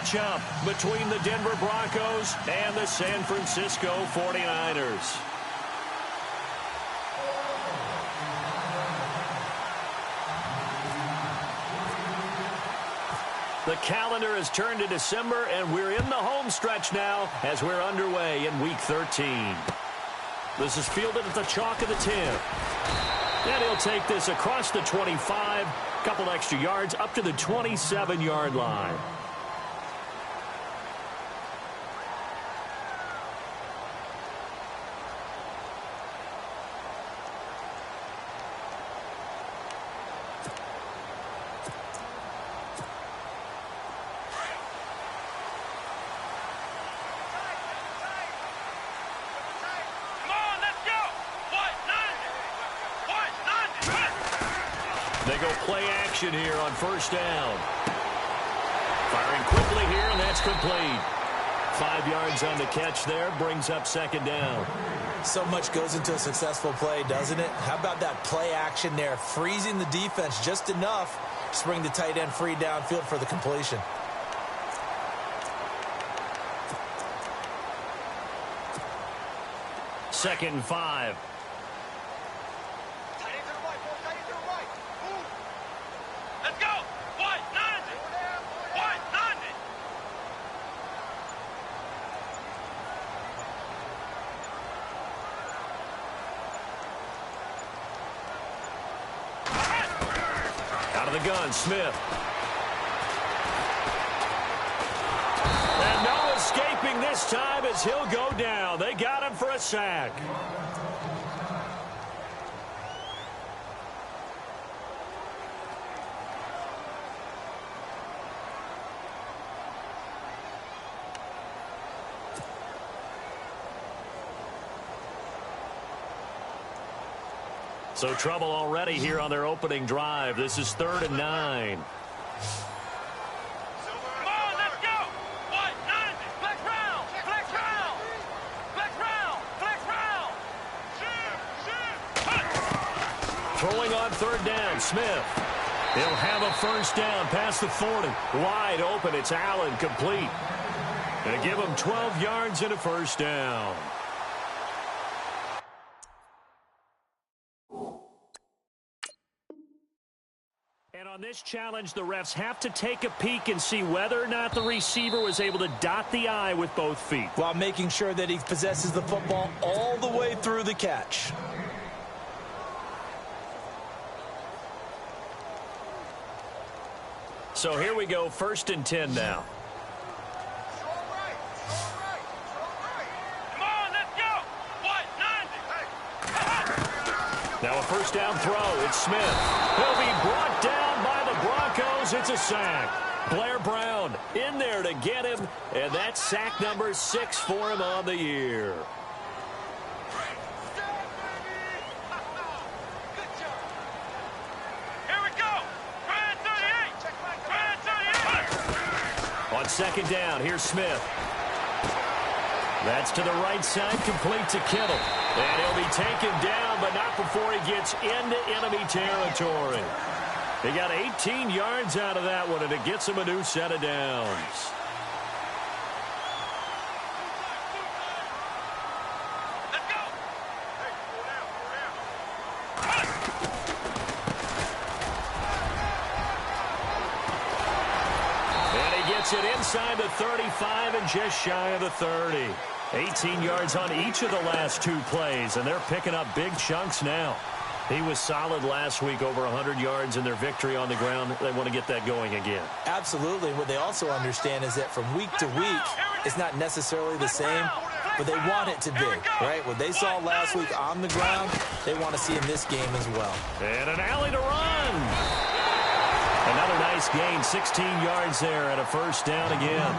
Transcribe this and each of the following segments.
matchup between the Denver Broncos and the San Francisco 49ers. The calendar has turned to December, and we're in the home stretch now as we're underway in Week 13. This is fielded at the chalk of the 10. And he'll take this across the 25, couple extra yards up to the 27-yard line. They go play action here on first down. Firing quickly here, and that's complete. 5 yards on the catch there, brings up second down. So much goes into a successful play, doesn't it? How about that play action there, freezing the defense just enough to bring the tight end free downfield for the completion. Second and 5. The gun, Smith. And no escaping this time as he'll go down. They got him for a sack. So trouble already here on their opening drive. This is 3rd and 9. Come on, let's go. What? 90. Flex round. Flex round. Flex round. Flex round. Shoot. Throwing on 3rd down, Smith. He'll have a first down past the 40. Wide open. It's Allen, complete. They give him 12 yards and a first down. On this challenge, the refs have to take a peek and see whether or not the receiver was able to dot the I with both feet, while making sure that he possesses the football all the way through the catch. So here we go, 1st and 10 now. Now a first down throw. It's Smith. He'll be brought down by the Broncos. It's a sack. Blair Brown in there to get him, and that's sack number 6 for him on the year. Here we go. Try 38. Try 38. On second down, here's Smith. That's to the right side, complete to Kittle. And he'll be taken down, but not before he gets into enemy territory. He got 18 yards out of that one, and it gets him a new set of downs. Let's go. Hey, And he gets it inside the 35 and just shy of the 30. 18 yards on each of the last 2 plays, and they're picking up big chunks now. He was solid last week, over 100 yards in their victory on the ground. They want to get that going again. Absolutely. What they also understand is that from week to week, it's not necessarily the same, but they want it to be, right? What they saw last week on the ground, they want to see in this game as well. And an alley to run. Another nice gain, 16 yards there, and a first down again.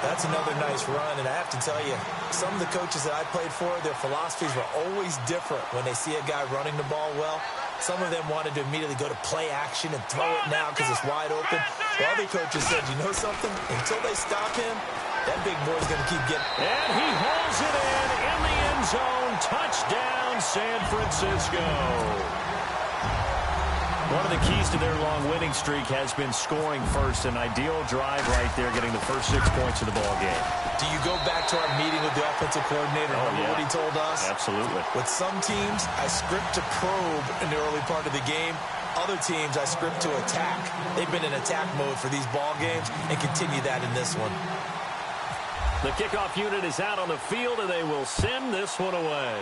That's another nice run, and I have to tell you, some of the coaches that I played for, their philosophies were always different when they see a guy running the ball well. Some of them wanted to immediately go to play action and throw it now because it's wide open. While other coaches said, you know something? Until they stop him, that big boy's going to keep getting. And he hauls it in the end zone. Touchdown, San Francisco. One of the keys to their long winning streak has been scoring first. An ideal drive right there, getting the first 6 points of the ball game. Do you go back to our meeting with the offensive coordinator? Remember what he told us? Absolutely. With some teams, I script to probe in the early part of the game. Other teams, I script to attack. They've been in attack mode for these ball games and continue that in this one. The kickoff unit is out on the field, and they will send this one away.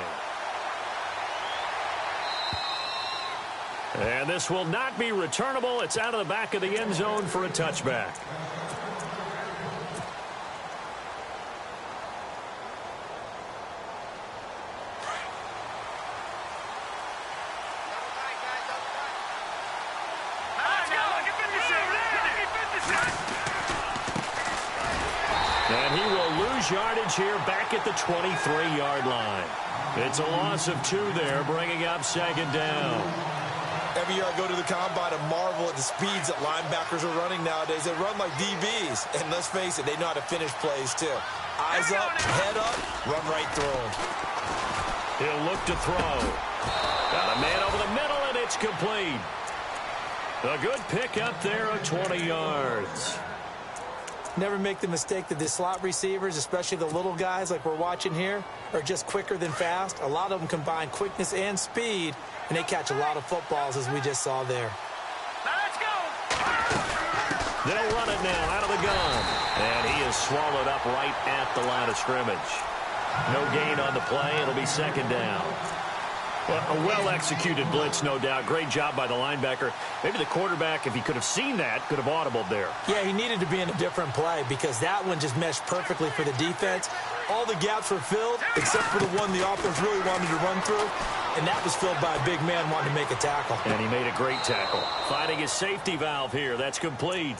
And this will not be returnable. It's out of the back of the end zone for a touchback. And he will lose yardage here back at the 23-yard line. It's a loss of 2 there, bringing up second down. Every year I go to the combine and marvel at the speeds that linebackers are running nowadays. They run like DBs. And let's face it, they know how to finish plays too. Eyes up, head up, run right through them. He'll look to throw. Got a man over the middle, and it's complete. A good pick up there of 20 yards. Never make the mistake that the slot receivers, especially the little guys like we're watching here, are just quicker than fast. A lot of them combine quickness and speed, and they catch a lot of footballs, as we just saw there. Now let's go. They'll run it now out of the gun. And he is swallowed up right at the line of scrimmage. No gain on the play. It'll be second down. Well, a well-executed blitz, no doubt. Great job by the linebacker. Maybe the quarterback, if he could have seen that, could have audibled there. Yeah, he needed to be in a different play because that one just meshed perfectly for the defense. All the gaps were filled except for the one the offense really wanted to run through, and that was filled by a big man wanting to make a tackle. And he made a great tackle. Finding his safety valve here. That's complete.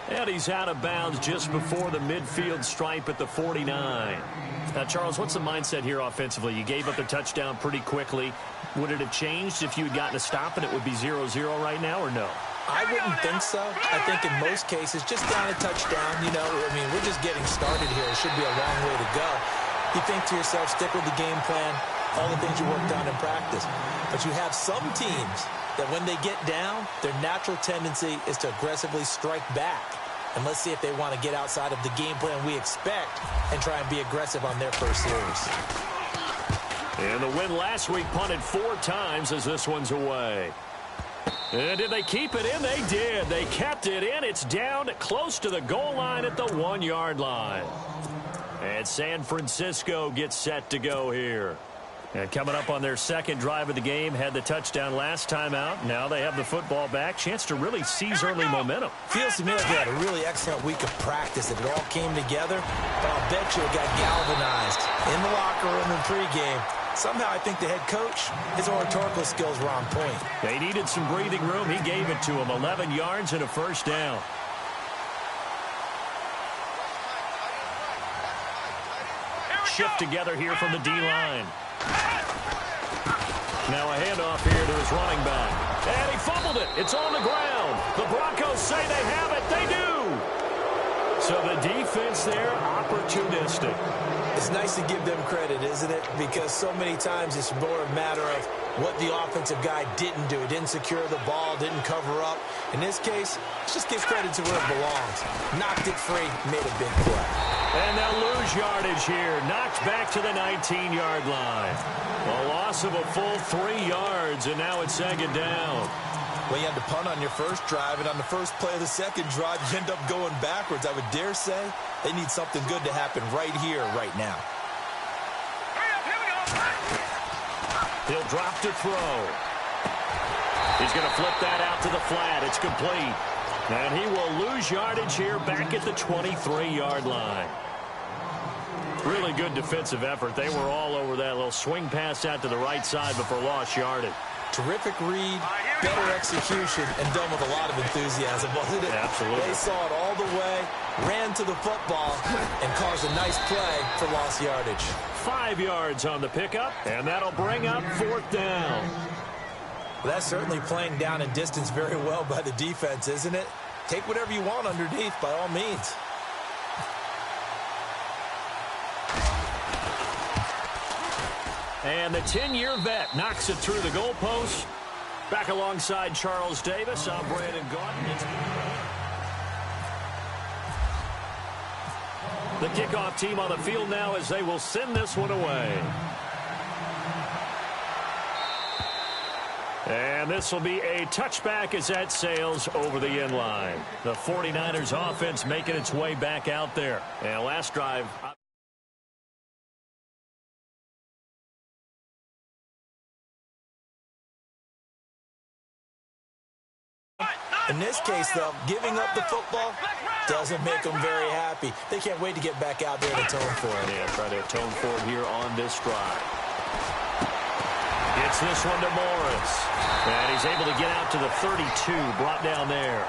And he's out of bounds just before the midfield stripe at the 49. Now, Charles, what's the mindset here offensively? You gave up the touchdown pretty quickly. Would it have changed if you had gotten a stop and it would be 0-0 right now, or no? I wouldn't think so. I think in most cases, just down a touchdown, you know, I mean, we're just getting started here. It should be a long way to go. You think to yourself, stick with the game plan, all the things you worked on in practice. But you have some teams that when they get down, their natural tendency is to aggressively strike back. And let's see if they want to get outside of the game plan we expect and try and be aggressive on their first series. And the win last week punted 4 times as this one's away. And did they keep it in? They did. They kept it in. It's down close to the goal line at the 1-yard line. And San Francisco gets set to go here. And coming up on their second drive of the game, had the touchdown last time out. Now they have the football back. Chance to really seize early momentum. Feels to me like they had a really excellent week of practice, that it all came together. But I'll bet you it got galvanized in the locker room in pregame. Somehow I think the head coach, his oratorical skills were on point. They needed some breathing room. He gave it to him. 11 yards and a first down. Shift together here from the D-line. Now a handoff here to his running back. And he fumbled it. It's on the ground. The Broncos say they have it. They do. So the defense there, opportunistic. It's nice to give them credit, isn't it? Because so many times it's more a matter of what the offensive guy didn't do. Didn't secure the ball, didn't cover up. In this case, let's just give credit to where it belongs. Knocked it free, made a big play. And they'll lose yardage here. Knocked back to the 19-yard line. A loss of a full 3 yards, and now it's second down. Well, you had to punt on your first drive, and on the first play of the second drive, you end up going backwards. I would dare say they need something good to happen right here, right now. He'll drop to throw. He's going to flip that out to the flat. It's complete. And he will lose yardage here back at the 23-yard line. Really good defensive effort. They were all over that little swing pass out to the right side before lost yardage. Terrific read, better execution, and done with a lot of enthusiasm, wasn't it? Absolutely. They saw it all the way, ran to the football, and caused a nice play for lost yardage. 5 yards on the pickup, and that'll bring up 4th down. Well, that's certainly playing down and distance very well by the defense, isn't it? Take whatever you want underneath, by all means. And the 10-year vet knocks it through the goalpost. Back alongside Charles Davis, I'm Brandon Gaudin. The kickoff team on the field now as they will send this one away. And this will be a touchback as that sails over the end line. The 49ers offense making its way back out there. And last drive... In this case, though, giving up the football doesn't make them very happy. They can't wait to get back out there and atone for it. Yeah, try to atone for it here on this drive. Gets this one to Morris. And he's able to get out to the 32, brought down there.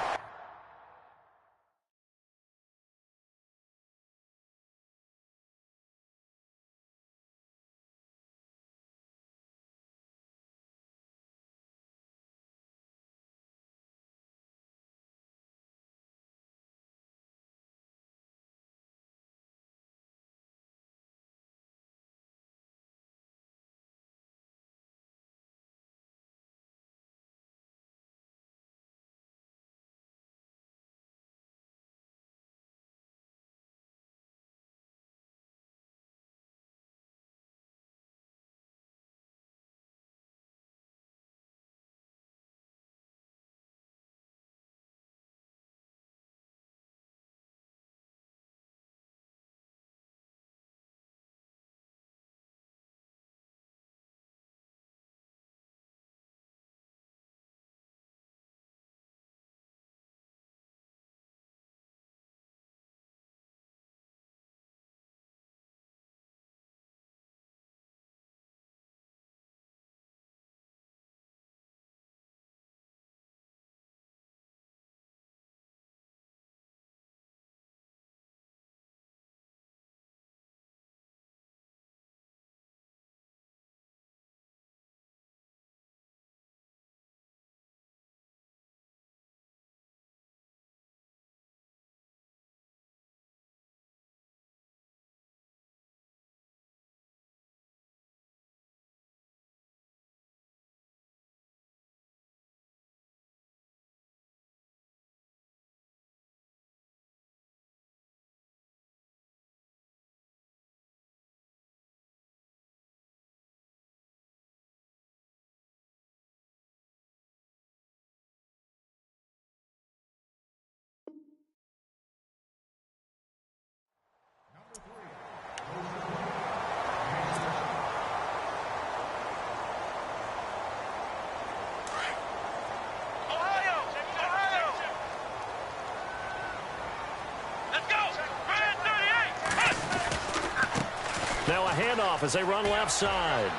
Now a handoff as they run left side.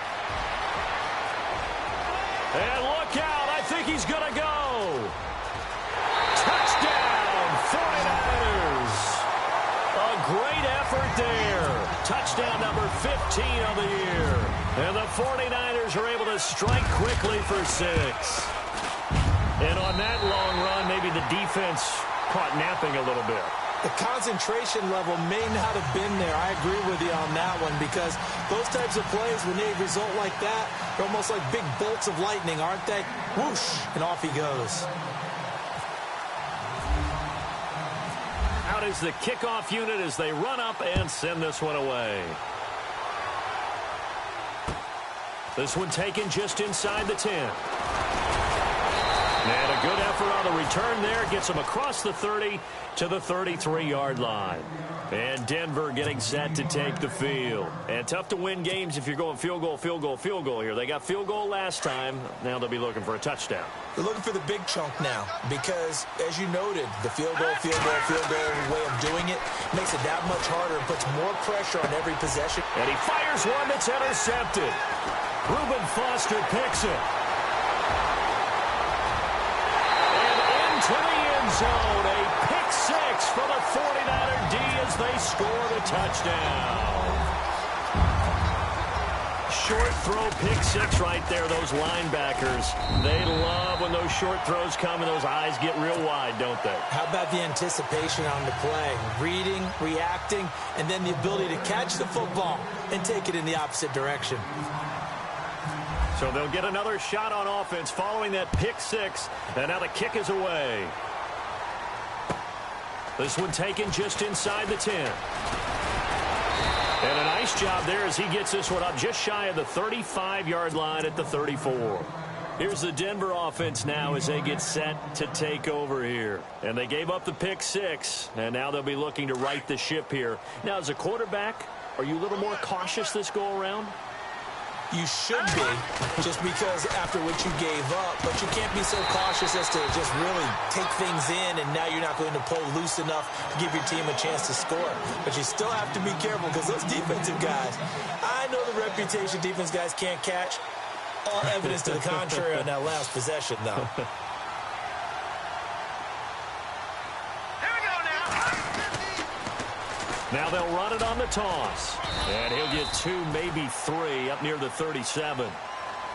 And look out. I think he's going to go. Touchdown, 49ers. A great effort there. Touchdown number 15 of the year. And the 49ers are able to strike quickly for 6. And on that long run, maybe the defense caught napping a little bit. The concentration level may not have been there. I agree with you on that one because those types of plays, when they result like that, they're almost like big bolts of lightning, aren't they? Whoosh, and off he goes. Out is the kickoff unit as they run up and send this one away. This one taken just inside the 10. And a good effort on the return there. Gets him across the 30 to the 33-yard line. And Denver getting set to take the field. And tough to win games if you're going field goal, field goal, field goal here. They got field goal last time. Now they'll be looking for a touchdown. They're looking for the big chunk now because, as you noted, the field goal way of doing it makes it that much harder and puts more pressure on every possession. And he fires one that's intercepted. Reuben Foster picks it. To the end zone, a pick 6 for the 49er D as they score the touchdown. Short throw, pick 6 right there, those linebackers. They love when those short throws come and those eyes get real wide, don't they? How about the anticipation on the play? Reading, reacting, and then the ability to catch the football and take it in the opposite direction. So they'll get another shot on offense following that pick six. And now the kick is away. This one taken just inside the 10. And a nice job there as he gets this one up just shy of the 35-yard line at the 34. Here's the Denver offense now as they get set to take over here. And they gave up the pick six, and now they'll be looking to right the ship here. Now, as a quarterback, are you a little more cautious this go-around? You should be, just because after what you gave up, but you can't be so cautious as to just really take things in, and now you're not going to play loose enough to give your team a chance to score. But you still have to be careful because those defensive guys, I know the reputation defense guys can't catch. All evidence to the contrary on that last possession, though. Now they'll run it on the toss. And he'll get 2, maybe 3 up near the 37.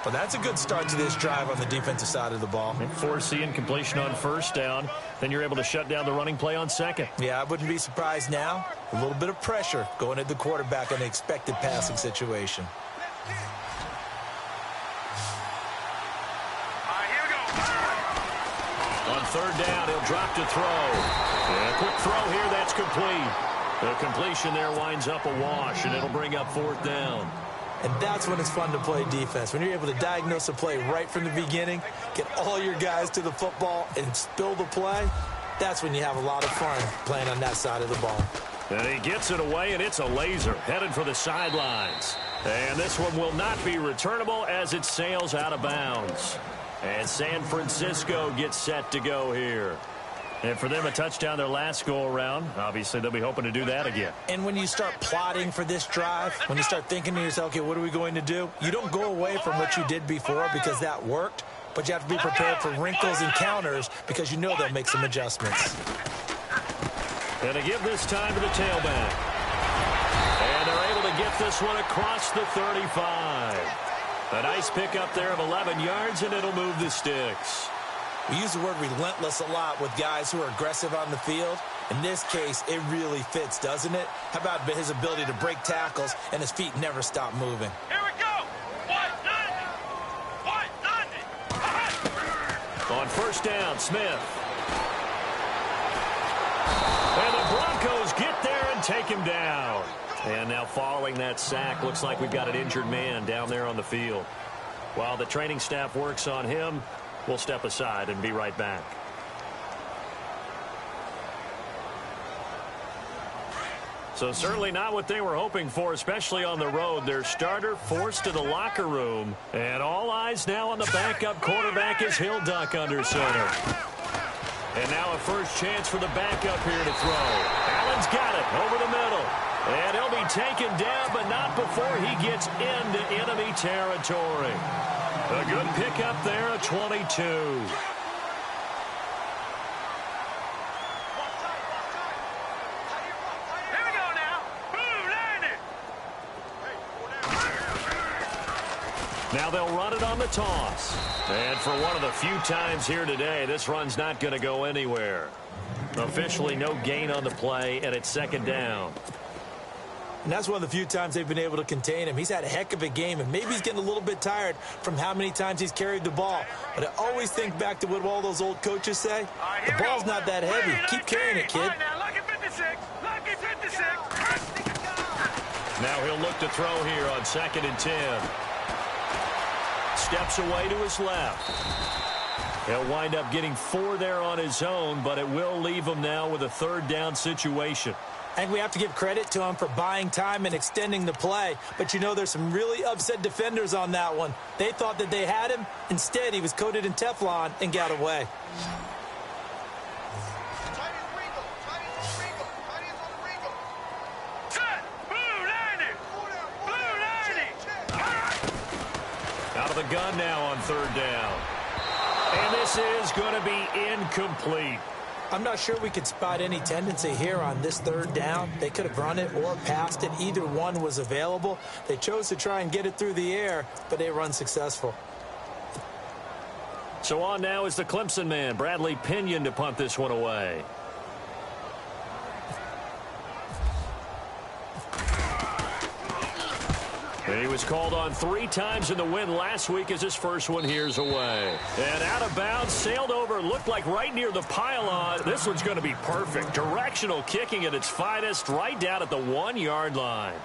Well, that's a good start to this drive on the defensive side of the ball. Force incompletion on first down. Then you're able to shut down the running play on second. Yeah, I wouldn't be surprised now. A little bit of pressure going at the quarterback on the expected passing situation. On third down, he'll drop to throw. And a quick throw here, that's complete. The completion there winds up a wash, and it'll bring up fourth down. And that's when it's fun to play defense. When you're able to diagnose a play right from the beginning, get all your guys to the football, and spill the play, that's when you have a lot of fun playing on that side of the ball. And he gets it away, and it's a laser headed for the sidelines. And this one will not be returnable as it sails out of bounds. And San Francisco gets set to go here. And for them, a touchdown their last go-around. Obviously, they'll be hoping to do that again. And when you start plotting for this drive, when you start thinking to yourself, okay, what are we going to do? You don't go away from what you did before because that worked, but you have to be prepared for wrinkles and counters because you know they'll make some adjustments. And to give this time to the tailback. And they're able to get this one across the 35. A nice pickup there of 11 yards, and it'll move the sticks. We use the word relentless a lot with guys who are aggressive on the field. In this case, it really fits, doesn't it? How about his ability to break tackles and his feet never stop moving? Here we go. On first down, Smith. And the Broncos get there and take him down. And now following that sack, looks like we've got an injured man down there on the field. While the training staff works on him, we'll step aside and be right back. So certainly not what they were hoping for, especially on the road. Their starter forced to the locker room. And all eyes now on the backup quarterback as he'll duck under center. And now a first chance for the backup here to throw. Allen's got it over the middle. And he'll be taken down, but not before he gets into enemy territory. A good pickup there, a 22. Now they'll run it on the toss. And for one of the few times here today, this run's not going to go anywhere. Officially no gain on the play, and it's second down. And that's one of the few times they've been able to contain him. He's had a heck of a game, and maybe he's getting a little bit tired from how many times he's carried the ball. But I always think back to what all those old coaches say. The ball's not that heavy. Keep carrying it, kid. Now he'll look to throw here on 2nd and 10. Steps away to his left. He'll wind up getting 4 there on his own, but it will leave him now with a third down situation. I think we have to give credit to him for buying time and extending the play. But, you know, there's some really upset defenders on that one. They thought that they had him. Instead, he was coated in Teflon and got away. Out of the gun now on third down. And this is going to be incomplete. I'm not sure we could spot any tendency here on this third down. They could have run it or passed it. Either one was available. They chose to try and get it through the air, but they were unsuccessful. So on now is the Clemson man, Bradley Pinion, to punt this one away. He was called on 3 times in the win last week as his first one here's away. And out of bounds, sailed over, looked like right near the pylon. This one's going to be perfect. Directional kicking at its finest, right down at the 1-yard line.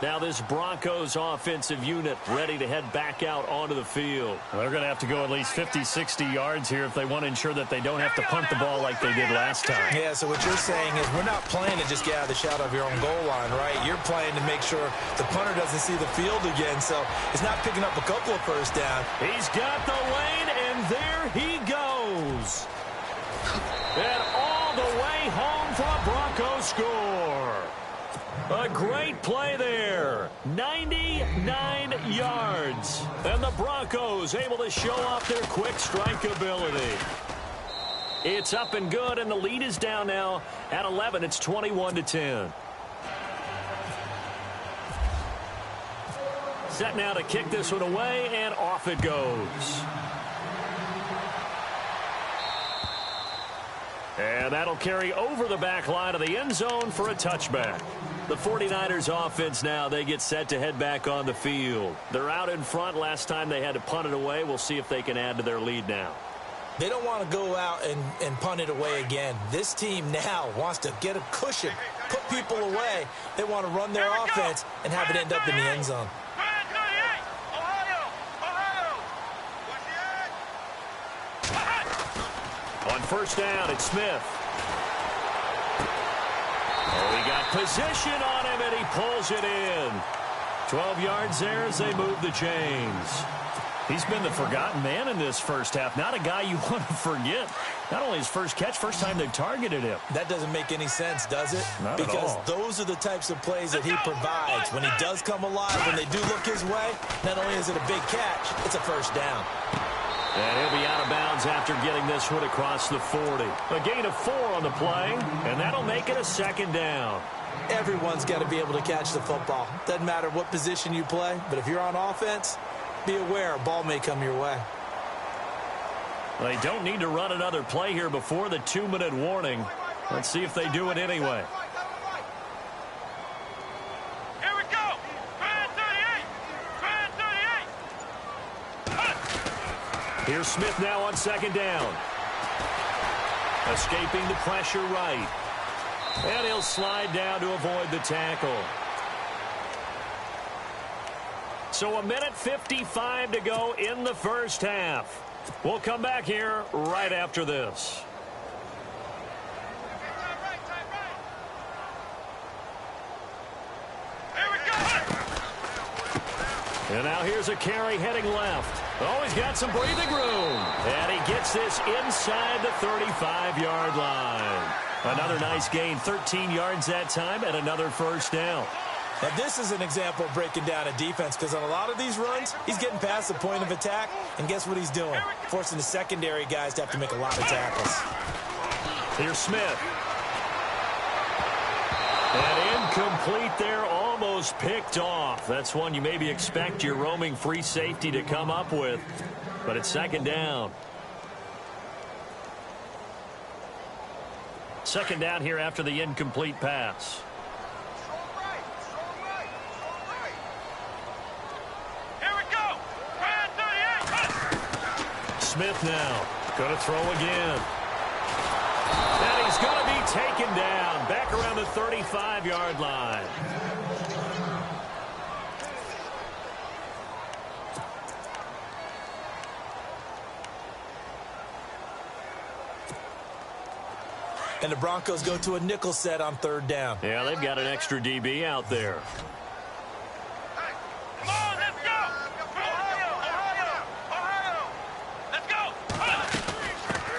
Now this Broncos offensive unit ready to head back out onto the field. Well, they're going to have to go at least 50, 60 yards here if they want to ensure that they don't have to punt the ball like they did last time. Yeah, so what you're saying is we're not playing to just get out of the shadow of your own goal line, right? You're playing to make sure the punter doesn't see the field again, so it's not picking up a couple of first down. He's got the lane, and there he goes. And all the way home for a Broncos score. A great play there. 99 yards. And the Broncos able to show off their quick strike ability. It's up and good, and the lead is down now at 11. It's 21-10. Set now to kick this one away, and off it goes. And that'll carry over the back line of the end zone for a touchback. The 49ers offense now, they get set to head back on the field. They're out in front. Last time they had to punt it away. We'll see if they can add to their lead now. They don't want to go out and punt it away again. This team now wants to get a cushion, put people away. They want to run their offense and have it end up in the end zone. On first down, it's Smith. Oh, he got position on him, and he pulls it in. 12 yards there as they move the chains. He's been the forgotten man in this first half. Not a guy you want to forget. Not only his first catch, first time they've targeted him. That doesn't make any sense, does it? Not at all. Because those are the types of plays that he provides. When he does come alive, when they do look his way, not only is it a big catch, it's a first down. And he'll be out of bounds after getting this one across the 40. A gain of 4 on the play, and that'll make it a second down. Everyone's got to be able to catch the football. Doesn't matter what position you play, but if you're on offense, be aware a ball may come your way. They don't need to run another play here before the 2-minute warning. Let's see if they do it anyway. Here we go. Try 38. Try 38. Here's Smith now on second down. Escaping the pressure right. And he'll slide down to avoid the tackle. So 1:55 to go in the first half. We'll come back here right after this. Here we go. And now here's a carry heading left. Oh, he's got some breathing room. And he gets this inside the 35-yard line. Another nice gain, 13 yards that time, and another first down. Now, this is an example of breaking down a defense, because on a lot of these runs, he's getting past the point of attack, and guess what he's doing? Forcing the secondary guys to have to make a lot of tackles. Here's Smith. And incomplete there, almost picked off. That's one you maybe expect your roaming free safety to come up with, but it's second down. Second down here after the incomplete pass. Smith now going to throw again. And he's going to be taken down back around the 35-yard line. And the Broncos go to a nickel set on third down. Yeah, they've got an extra DB out there.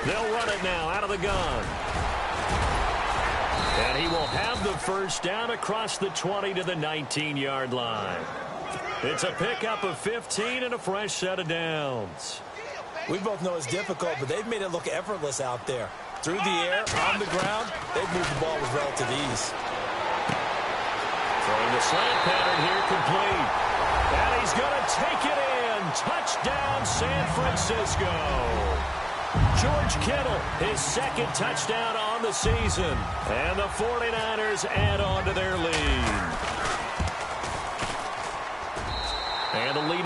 They'll run it now out of the gun. And he will have the first down across the 20 to the 19-yard line. It's a pickup of 15 and a fresh set of downs. We both know it's difficult, but they've made it look effortless out there. Through the air, on the ground, they've moved the ball with relative ease. Throwing the slant pattern here complete. And he's going to take it in. Touchdown, San Francisco. George Kittle, his second touchdown on the season. And the 49ers add on to their lead.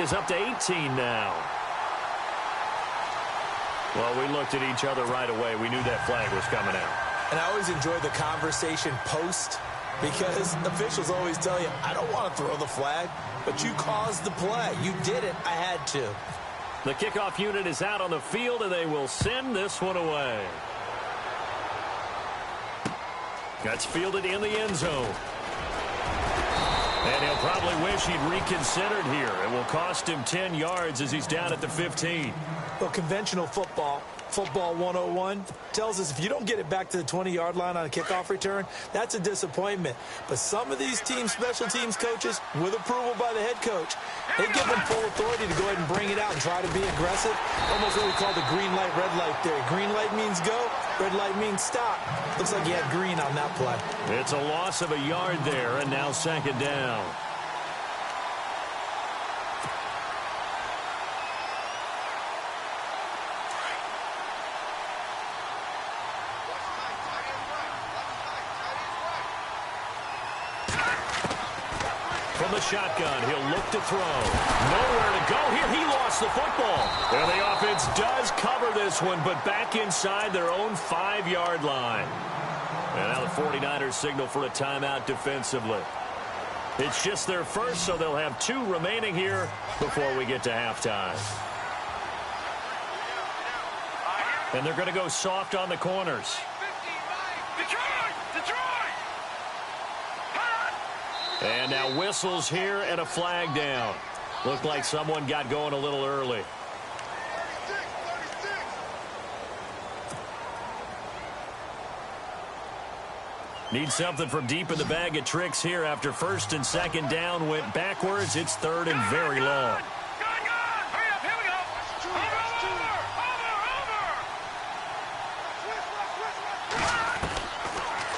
is up to 18 now. Well, we looked at each other right away. We knew that flag was coming out. And I always enjoy the conversation post because officials always tell you, I don't want to throw the flag, but you caused the play. You did it. I had to. The kickoff unit is out on the field, and they will send this one away. That's fielded in the end zone. And he'll probably wish he'd reconsidered here. It will cost him 10 yards as he's down at the 15. Well, conventional football 101, tells us if you don't get it back to the 20-yard line on a kickoff return, that's a disappointment. But some of these special teams coaches, with approval by the head coach, they give them full authority to go ahead and bring it out and try to be aggressive. Almost what we call the green light, red light theory. Green light means go, red light means stop. Looks like he had green on that play. It's a loss of a yard there, and now second down. From the shotgun, he'll look to throw. Nowhere to go here. He lost the football. And the offense does cover this one, but back inside their own 5-yard line. And now the 49ers signal for a timeout defensively. It's just their first, so they'll have 2 remaining here before we get to halftime. And they're going to go soft on the corners. And now whistles here and a flag down. Looked like someone got going a little early. Need something from deep in the bag of tricks here after first and second down went backwards. It's third and very long.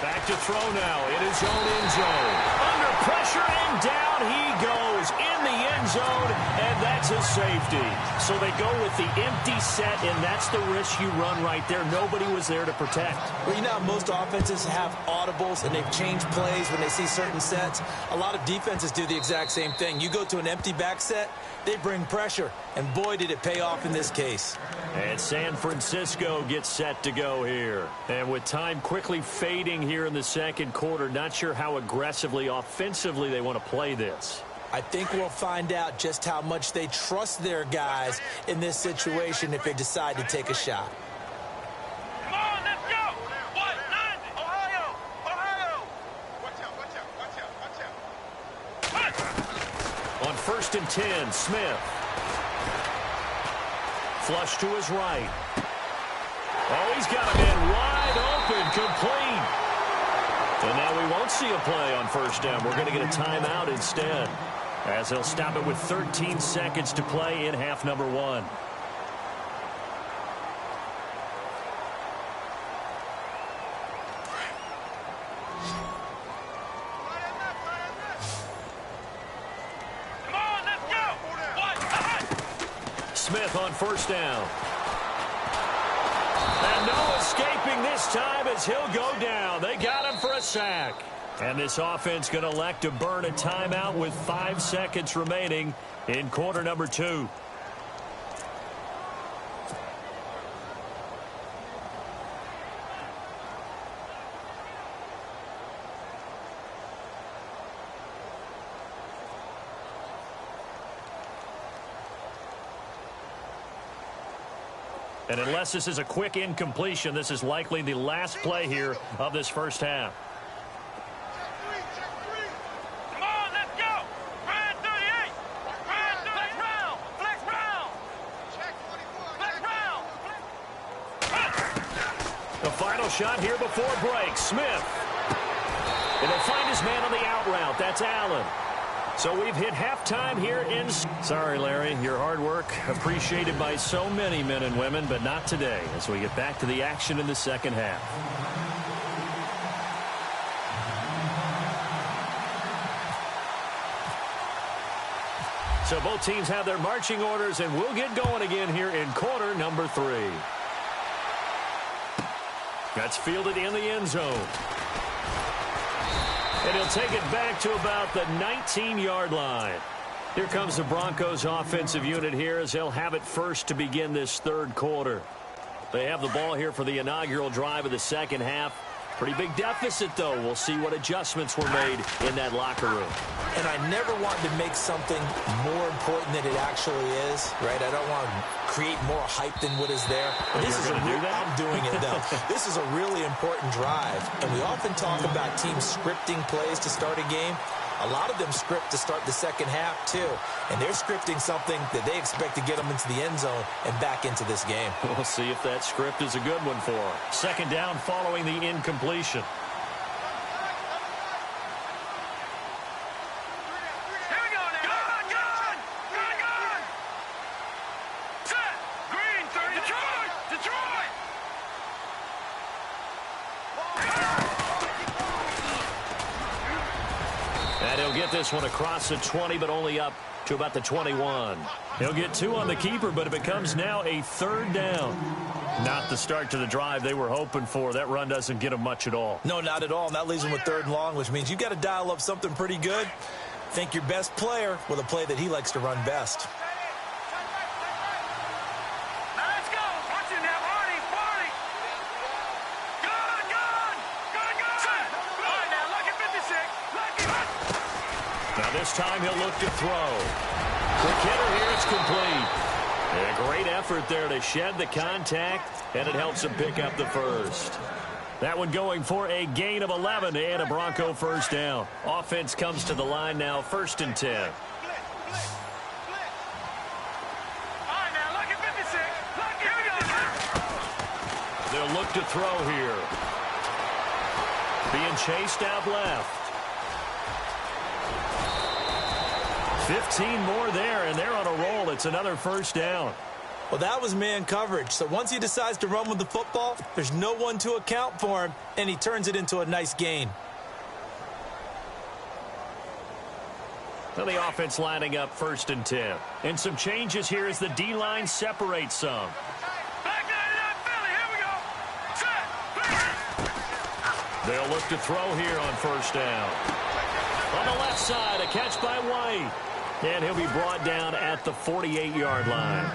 Back to throw now in his own end zone. Under pressure and down he goes in the end zone, and that's a safety. So they go with the empty set, and that's the risk you run right there. Nobody was there to protect. Well, you know, most offenses have audibles, and they've changed plays when they see certain sets. A lot of defenses do the exact same thing. You go to an empty back set, they bring pressure, and boy, did it pay off in this case. And San Francisco gets set to go here. And with time quickly fading here in the second quarter, not sure how aggressively, offensively they want to play this. I think we'll find out just how much they trust their guys in this situation if they decide to take a shot. Come on, let's go! What? 90! Ohio! Ohio! Watch out, watch out, watch out, watch out! On 1st and 10, Smith. Flush to his right. Oh, he's got a man wide open, complete. And now we won't see a play on first down. We're going to get a timeout instead, as he'll stop it with 13 seconds to play in half number 1. Come on, let's go! What? Smith on first down. And no escaping this time as he'll go down. They got him for a sack. And this offense going to elect to burn a timeout with 5 seconds remaining in quarter number 2. And unless this is a quick incompletion, this is likely the last play here of this first half. Come on, let's go! Ryan 38! Ryan 38! Flex round! Flex round! Check 24! Flex round! The final shot here before break. Smith. And he'll find his man on the out route. That's Allen. So we've hit halftime here in... Sorry, Larry, your hard work appreciated by so many men and women, but not today as we get back to the action in the second half. So both teams have their marching orders, and we'll get going again here in quarter number 3. That's fielded in the end zone. And he'll take it back to about the 19-yard line. Here comes the Broncos offensive unit here as they'll have it first to begin this third quarter. They have the ball here for the inaugural drive of the second half. Pretty big deficit, though. We'll see what adjustments were made in that locker room. And I never want to make something more important than it actually is, right? I don't want to create more hype than what is there. But this is I'm doing it, though. This is a really important drive. And we often talk about teams scripting plays to start a game. A lot of them script to start the second half, too. And they're scripting something that they expect to get them into the end zone and back into this game. We'll see if that script is a good one for them. Second down following the incompletion. Here we go now. Gun! Set! Green, 30. Detroit! And he'll get this one across the 20, but only up to about the 21. He'll get 2 on the keeper, but it becomes now a third down. Not the start to the drive they were hoping for. That run doesn't get them much at all. No, not at all. And that leaves them with third and long, which means you've got to dial up something pretty good. Think your best player with a play that he likes to run best. Now let's go. Watch it now, Barney. Gun! Set! All right, now, lucky 56. Lucky. Now this time he'll look to throw. Quick hitter here, it's complete. And a great effort there to shed the contact, and it helps him pick up the first. That one going for a gain of 11 and a Bronco first down. Offense comes to the line now, 1st and 10. All right, now, lucky 56. Lucky. Here we go. They'll look to throw here. Being chased out left. 15 more there, and they're on a roll. It's another first down. Well, that was man coverage. So once he decides to run with the football, there's no one to account for him, and he turns it into a nice gain. Well, the offense lining up 1st and 10. And some changes here as the D-line separates some. Back 99 Philly. Here we go. Set. They'll look to throw here on first down. On the left side, a catch by White. And he'll be brought down at the 48-yard line.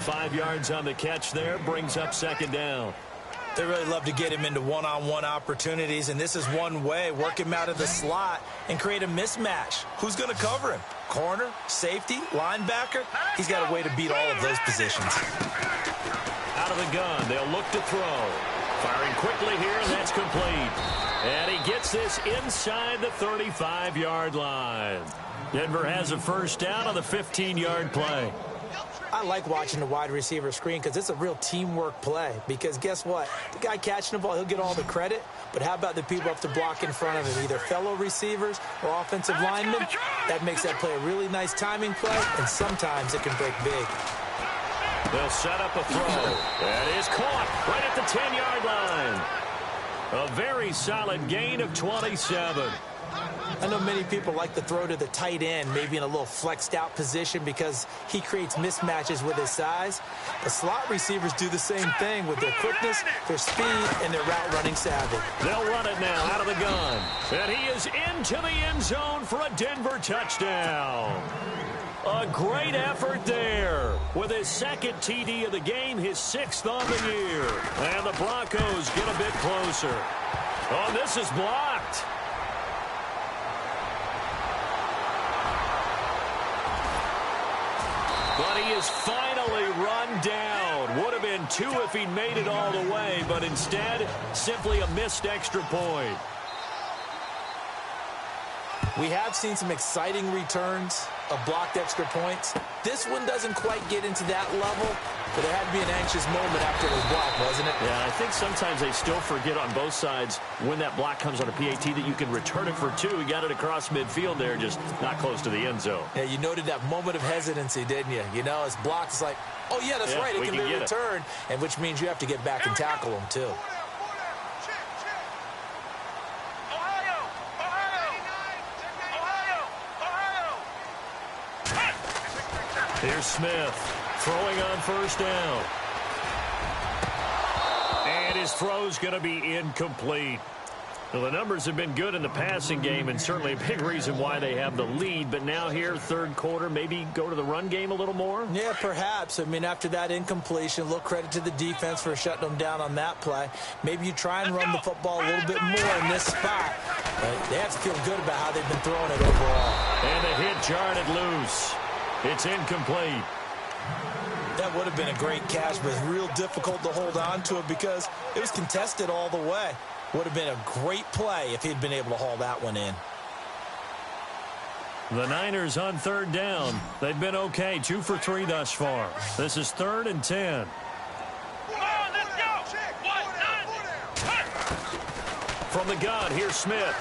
5 yards on the catch there, brings up second down. They really love to get him into one-on-one opportunities, and this is one way. Work him out of the slot and create a mismatch. Who's going to cover him? Corner, safety, linebacker? He's got a way to beat all of those positions. Out of the gun, they'll look to throw. Firing quickly here, and that's complete. And he gets this inside the 35-yard line. Denver has a first down on the 15-yard play. I like watching the wide receiver screen because it's a real teamwork play. Because guess what? The guy catching the ball, he'll get all the credit. But how about the people up to block in front of him, either fellow receivers or offensive linemen? That makes that play a really nice timing play, and sometimes it can break big. They'll set up a throw. That is caught right at the 10-yard line. A very solid gain of 27. I know many people like to throw to the tight end, maybe in a little flexed out position because he creates mismatches with his size. The slot receivers do the same thing with their quickness, their speed, and their route running savvy. They'll run it now out of the gun. And he is into the end zone for a Denver touchdown. A great effort there with his second TD of the game, his 6th on the year. And the Broncos get a bit closer. Oh, this is blocked. But he is finally run down. Would have been 2 if he'd made it all the way, but instead, simply a missed extra point. We have seen some exciting returns of blocked extra points. This one doesn't quite get into that level, but there had to be an anxious moment after it was blocked, wasn't it? Yeah, I think sometimes they still forget on both sides when that block comes on a PAT that you can return it for 2. He got it across midfield there, just not close to the end zone. Yeah, you noted that moment of hesitancy, didn't you? You know, it's blocked. It's like, oh, yeah, that's right. It can be returned, and which means you have to get back and tackle him, too. Here's Smith throwing on first down. And his throw's going to be incomplete. Well, the numbers have been good in the passing game and certainly a big reason why they have the lead. But now here, third quarter, maybe go to the run game a little more? Yeah, perhaps. I mean, after that incompletion, a little credit to the defense for shutting them down on that play. Maybe you try and run the football a little bit more in this spot. But they have to feel good about how they've been throwing it overall. And the hit jarred it loose. It's incomplete. That would have been a great catch, but it's real difficult to hold on to it because it was contested all the way. Would have been a great play if he'd been able to haul that one in. The Niners on third down. They've been okay, 2 for 3 thus far. This is 3rd and 10. Come on, let's go. 190. From the gun, here's Smith.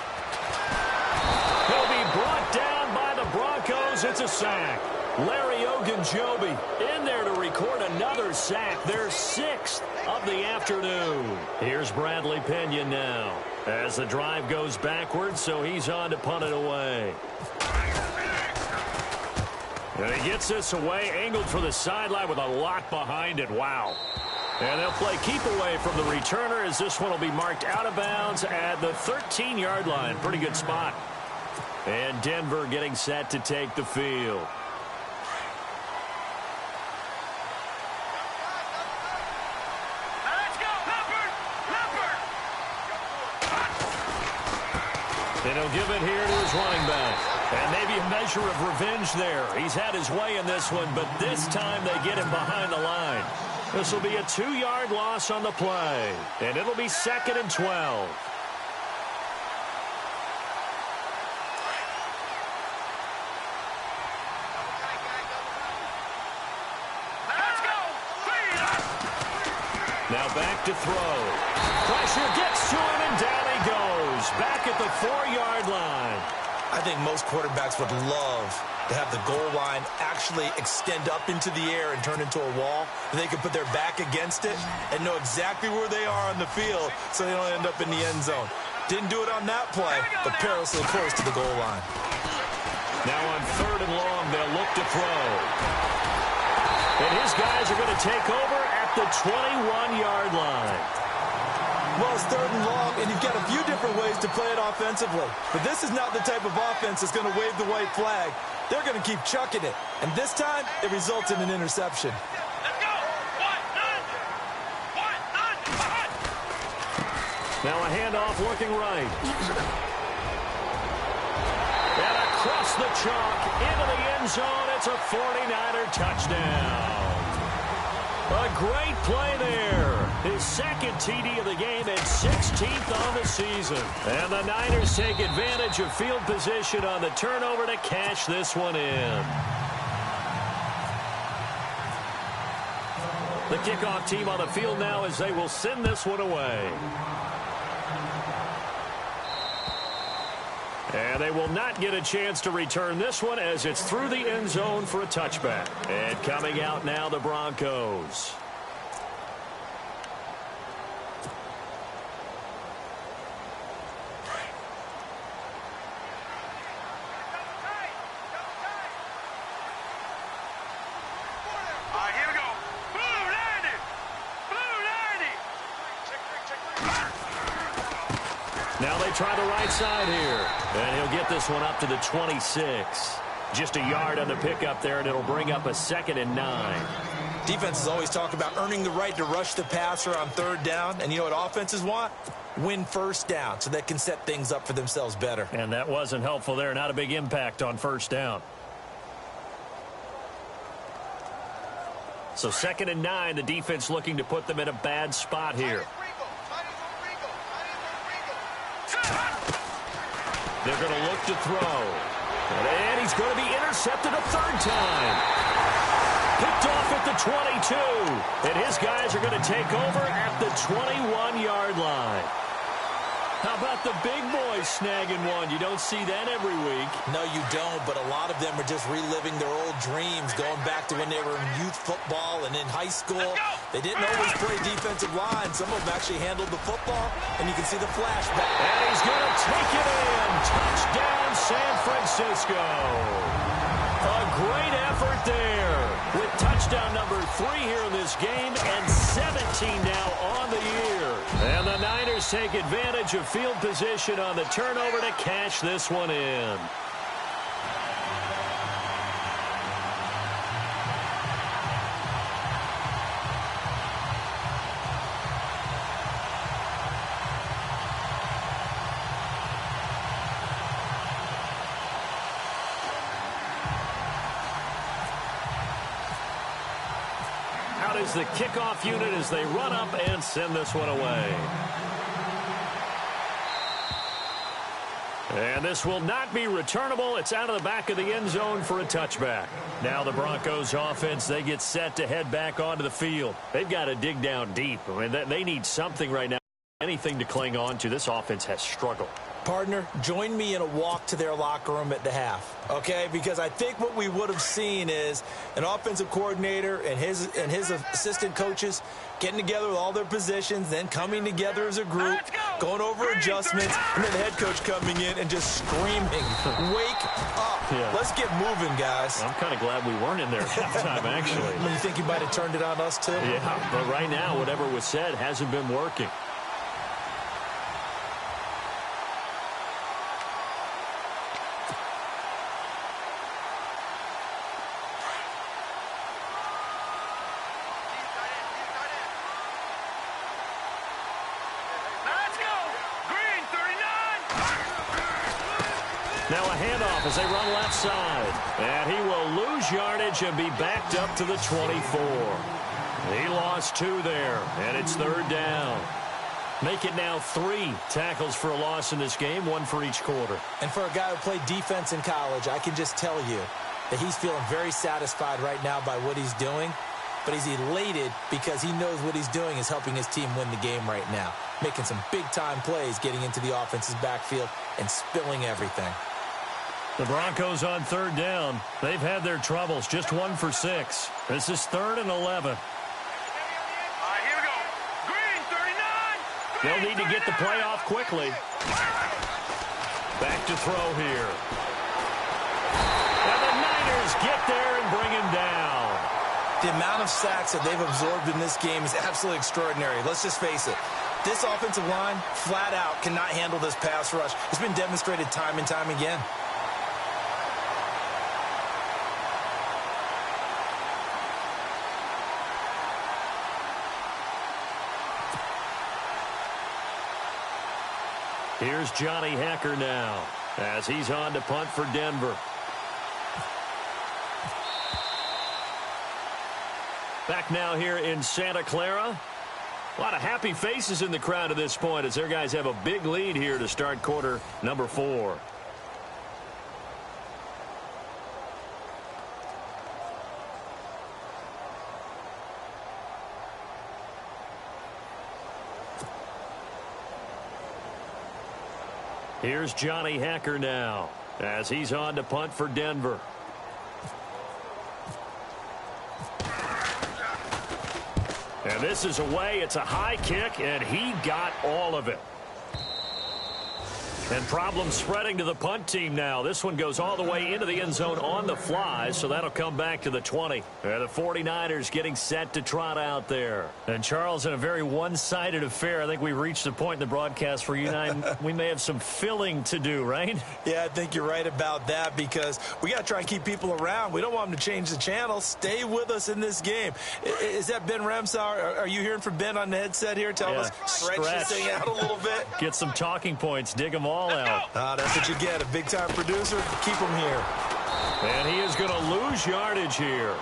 He'll be brought down by the Broncos. It's a sack. Larry Ogunjobi in there to record another sack. Their 6th of the afternoon. Here's Bradley Pena now as the drive goes backwards, so he's on to punt it away. And he gets this away, angled for the sideline with a lot behind it. Wow. And they'll play keep away from the returner as this one will be marked out of bounds at the 13-yard line. Pretty good spot. And Denver getting set to take the field. And he'll give it here to his running back. And maybe a measure of revenge there. He's had his way in this one, but this time they get him behind the line. This will be a 2-yard loss on the play. And it'll be 2nd and 12. Now back to throw. Pressure gets to him, and down he goes. Back at the 4-yard line. I think most quarterbacks would love to have the goal line actually extend up into the air and turn into a wall. And they can put their back against it and know exactly where they are on the field so they don't end up in the end zone. Didn't do it on that play, but perilously close to the goal line. Now on 3rd and long, they'll look to throw. And his guys are going to take over at the 21-yard line. Well, it's 3rd and long, and you've got a few different ways to play it offensively. But this is not the type of offense that's going to wave the white flag. They're going to keep chucking it. And this time, it results in an interception. Let's go. 190. Now a handoff looking right. And across the chalk into the end zone. It's a 49er touchdown. A great play there. His 2nd TD of the game and 16th on the season. And the Niners take advantage of field position on the turnover to cash this one in. The kickoff team on the field now as they will send this one away. And they will not get a chance to return this one as it's through the end zone for a touchback. And coming out now, the Broncos. All right, here we go. Blue 90. Blue 90. Now they try the right side here. And he'll get this one up to the 26. Just a yard on the pickup there, and it'll bring up a 2nd and 9. Defenses always talk about earning the right to rush the passer on 3rd down. And you know what offenses want? Win 1st down so they can set things up for themselves better. And that wasn't helpful there. Not a big impact on 1st down. So 2nd and 9, the defense looking to put them in a bad spot here. They're going to look to throw. And he's going to be intercepted a 3rd time. Picked off at the 22. And his guys are going to take over at the 21-yard line. How about the big boys snagging one? You don't see that every week. No, you don't, but a lot of them are just reliving their old dreams, going back to when they were in youth football and in high school. They didn't always play defensive line. Some of them actually handled the football, and you can see the flashback. And he's going to take it in. Touchdown, San Francisco. A great effort there. with touchdown number 3 here in this game and 17 now on the year. And the Niners take advantage of field position on the turnover to cash this one in. Is the kickoff unit as they run up and send this one away. And this will not be returnable. It's out of the back of the end zone for a touchback. Now the Broncos offense, they get set to head back onto the field. They've got to dig down deep. I mean, they need something right now, anything to cling on to. This offense has struggled. Partner, join me in a walk to their locker room at the half, okay? Because I think what we would have seen is an offensive coordinator and his assistant coaches getting together with all their positions, then coming together as a group, going over adjustments, and then the head coach coming in and just screaming, wake up. Yeah. Let's get moving, guys. I'm kind of glad we weren't in there at halftime, actually. You think you might have turned it on us, too? Yeah, but right now, whatever was said hasn't been working. Now a handoff as they run left side. And he will lose yardage and be backed up to the 24. He lost 2 there, and it's 3rd down. Make it now 3 tackles for a loss in this game, 1 for each quarter. And for a guy who played defense in college, I can just tell you that he's feeling very satisfied right now by what he's doing. But he's elated because he knows what he's doing is helping his team win the game right now. Making some big-time plays, getting into the offense's backfield and spilling everything. The Broncos on 3rd down. They've had their troubles, just 1 for 6. This is 3rd and 11. Here we go. Green, 39. They'll need to get the play off quickly. Back to throw here. And the Niners get there and bring him down. The amount of sacks that they've absorbed in this game is absolutely extraordinary. Let's just face it. This offensive line, flat out, cannot handle this pass rush. It's been demonstrated time and time again. Here's Johnny Hacker now as he's on to punt for Denver. Back now here in Santa Clara. A lot of happy faces in the crowd at this point as their guys have a big lead here to start quarter number 4. Here's Johnny Hacker now as he's on to punt for Denver. And this is away. It's a high kick, and he got all of it. And problems spreading to the punt team now. This one goes all the way into the end zone on the fly, so that'll come back to the 20. And the 49ers getting set to trot out there. And, Charles, in a very one-sided affair, I think we reached the point in the broadcast where you and I, we may have some filling to do, right? Yeah, I think you're right about that because we got to try and keep people around. We don't want them to change the channel. Stay with us in this game. Is that Ben Remsauer? Are you hearing from Ben on the headset here? Tell us, stretch this thing out a little bit. Get some talking points. Dig them all out. That's what you get. A big-time producer. Keep him here. And he is going to lose yardage here.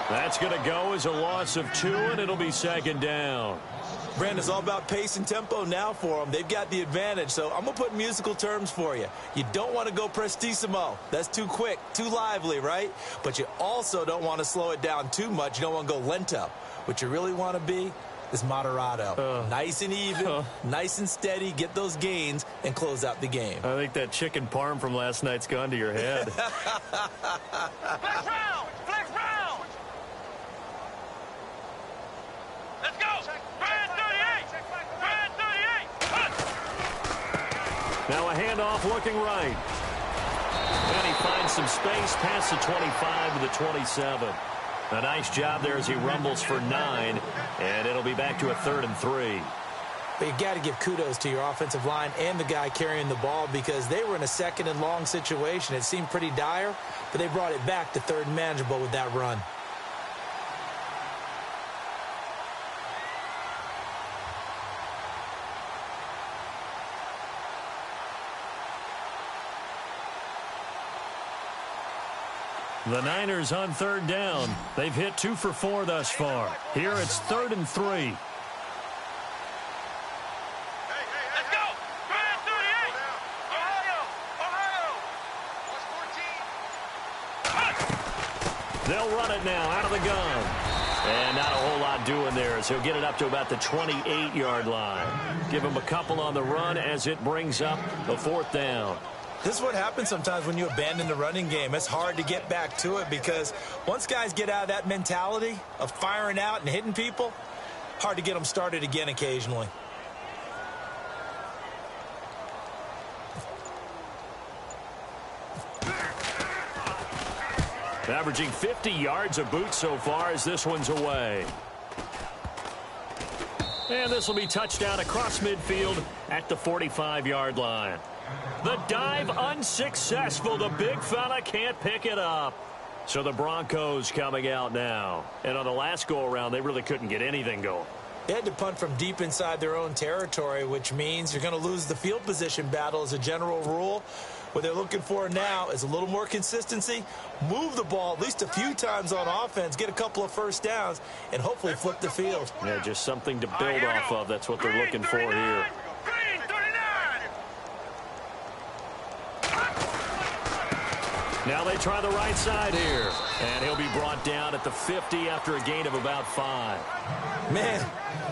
That's going to go as a loss of 2, and it'll be 2nd down. Brandon, it's all about pace and tempo now for them. They've got the advantage, so I'm going to put musical terms for you. You don't want to go prestissimo. That's too quick, too lively, right? But you also don't want to slow it down too much. You don't want to go lento. What you really want to be is moderato. Nice and even, nice and steady, get those gains, and close out the game. I think that chicken parm from last night's gone to your head. Flex round! Flex round! Let's go! Brand 38! Brand 38! Now a handoff looking right. And he finds some space past the 25 to the 27. A nice job there as he rumbles for 9, and it'll be back to a 3rd and 3. But you got to give kudos to your offensive line and the guy carrying the ball because they were in a 2nd and long situation. It seemed pretty dire, but they brought it back to 3rd and manageable with that run. The Niners on 3rd down. They've hit 2 for 4 thus far. Here it's 3rd and 3. Let's go! Grand 38! Ohio! They'll run it now out of the gun. And not a whole lot doing there as he'll get it up to about the 28-yard line. Give him a couple on the run as it brings up the 4th down. This is what happens sometimes when you abandon the running game. It's hard to get back to it because once guys get out of that mentality of firing out and hitting people, hard to get them started again occasionally. Averaging 50 yards a boot so far as this one's away. And this will be touchdown across midfield at the 45-yard line. The dive unsuccessful. The big fella can't pick it up. So the Broncos coming out now. And on the last go-around, they really couldn't get anything going. They had to punt from deep inside their own territory, which means you're going to lose the field position battle as a general rule. What they're looking for now is a little more consistency, move the ball at least a few times on offense, get a couple of first downs, and hopefully flip the field. Yeah, just something to build off of. That's what they're looking for here. Now they try the right side here. And he'll be brought down at the 50 after a gain of about 5. Man,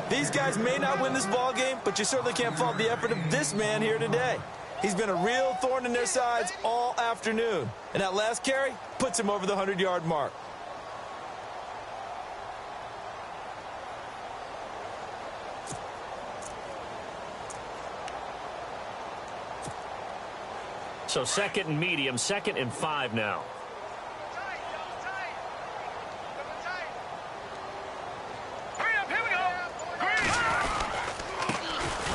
these guys may not win this ball game, but you certainly can't fault the effort of this man here today. He's been a real thorn in their sides all afternoon. And that last carry puts him over the 100-yard mark. So 2nd and medium, 2nd and 5 now.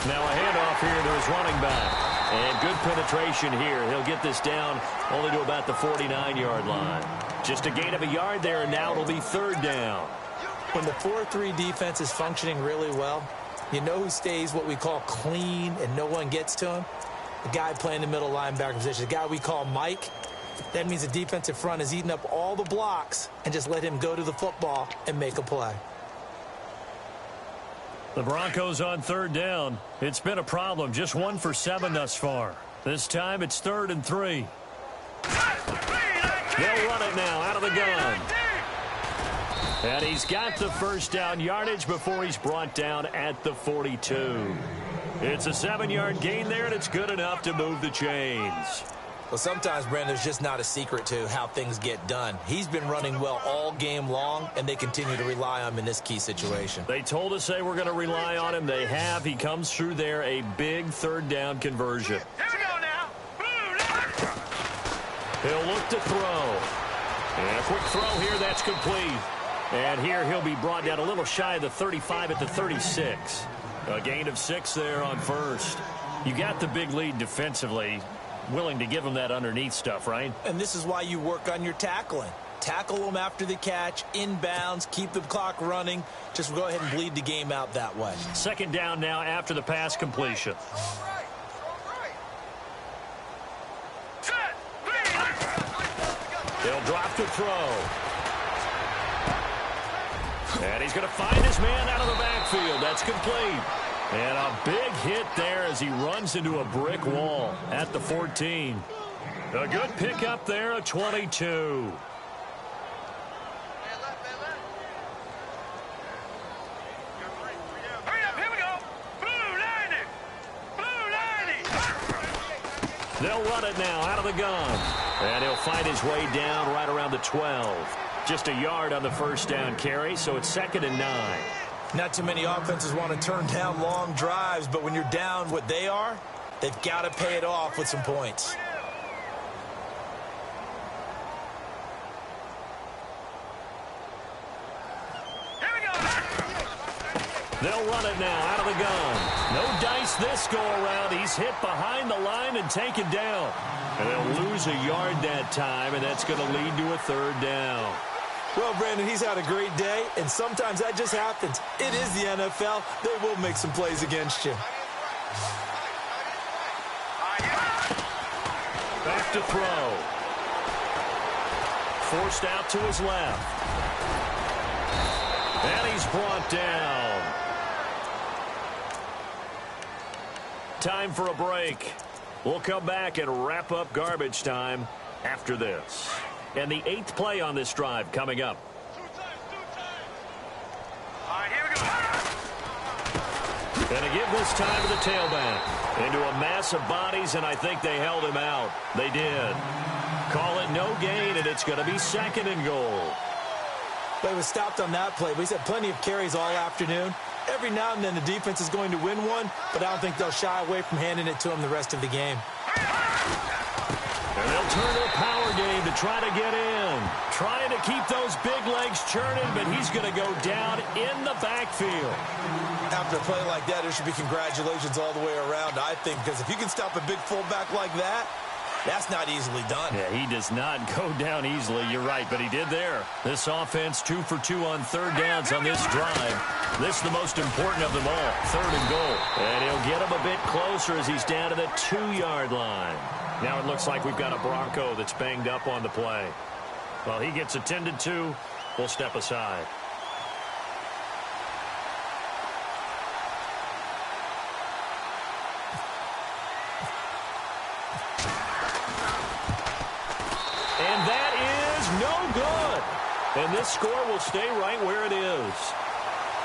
Now a handoff here to his running back. And good penetration here. He'll get this down only to about the 49-yard line. Just a gain of a yard there, and now it'll be 3rd down. When the 4-3 defense is functioning really well, you know who stays what we call clean and no one gets to him? The guy playing the middle linebacker position, the guy we call Mike. That means the defensive front has eaten up all the blocks and just let him go to the football and make a play. The Broncos on 3rd down. It's been a problem. Just 1 for 7 thus far. This time it's 3rd and 3. They'll run it now out of the gun. And he's got the first down yardage before he's brought down at the 42. It's a 7-yard gain there, and it's good enough to move the chains. Well, sometimes, Brandon, there's just not a secret to how things get done. He's been running well all game long, and they continue to rely on him in this key situation. They told us they were going to rely on him. They have. He comes through there, a big 3rd down conversion. Here we go now. He'll look to throw. And a quick throw here, that's complete. And here he'll be brought down a little shy of the 35 at the 36. A gain of 6 there on 1st. You got the big lead defensively. Willing to give him that underneath stuff, right? And this is why you work on your tackling. Tackle them after the catch, inbounds, keep the clock running. Just go ahead and bleed the game out that way. 2nd down now after the pass completion. They'll drop to throw. And he's going to find his man out of the backfield. That's complete. And a big hit there as he runs into a brick wall at the 14. A good pickup there, a 22. Hurry up, here we go. Blue 90. Blue 90. They'll run it now out of the gun. And he'll find his way down right around the 12. Just a yard on the first down carry, so it's 2nd and 9. Not too many offenses want to turn down long drives, but when you're down what they are, they've got to pay it off with some points. They'll run it now out of the gun. No dice this go-around. He's hit behind the line and taken down. And they'll lose a yard that time, and that's going to lead to a third down. Well, Brandon, he's had a great day, and sometimes that just happens. It is the NFL. They will make some plays against you. Back to throw. Forced out to his left. And he's brought down. Time for a break. We'll come back and wrap up garbage time after this. And the 8th play on this drive coming up. All right, here we go. Going to give this time to the tailback. Into a mass of bodies, and I think they held him out. They did. Call it no gain, and it's going to be 2nd and goal. Play was stopped on that play, but he's had plenty of carries all afternoon. Every now and then the defense is going to win one, but I don't think they'll shy away from handing it to him the rest of the game. And they'll turn to a power game to try to get in. Trying to keep those big legs churning, but he's going to go down in the backfield. After a play like that, there should be congratulations all the way around, I think, because if you can stop a big fullback like that, that's not easily done. Yeah, he does not go down easily. You're right, but he did there. This offense 2 for 2 on third downs on this drive. This is the most important of them all, 3rd and goal. And he'll get him a bit closer as he's down to the 2-yard line. Now it looks like we've got a Bronco that's banged up on the play. Well, he gets attended to. We'll step aside. And that is no good. And this score will stay right where it is.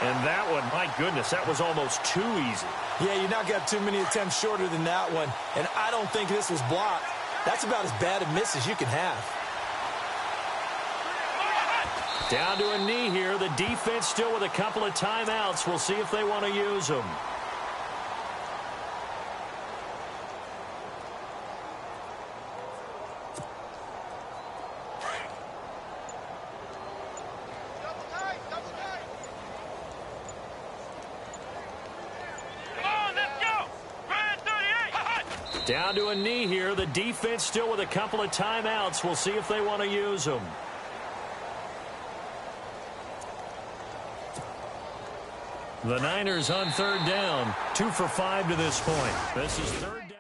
And that one, my goodness, that was almost too easy. Yeah, you're not got too many attempts shorter than that one. And I don't think this was blocked. That's about as bad a miss as you can have. Down to a knee here. The defense still with a couple of timeouts. We'll see if they want to use them. Down to a knee here. The defense still with a couple of timeouts. We'll see if they want to use them. The Niners on third down. 2 for 5 to this point. This is 3rd down.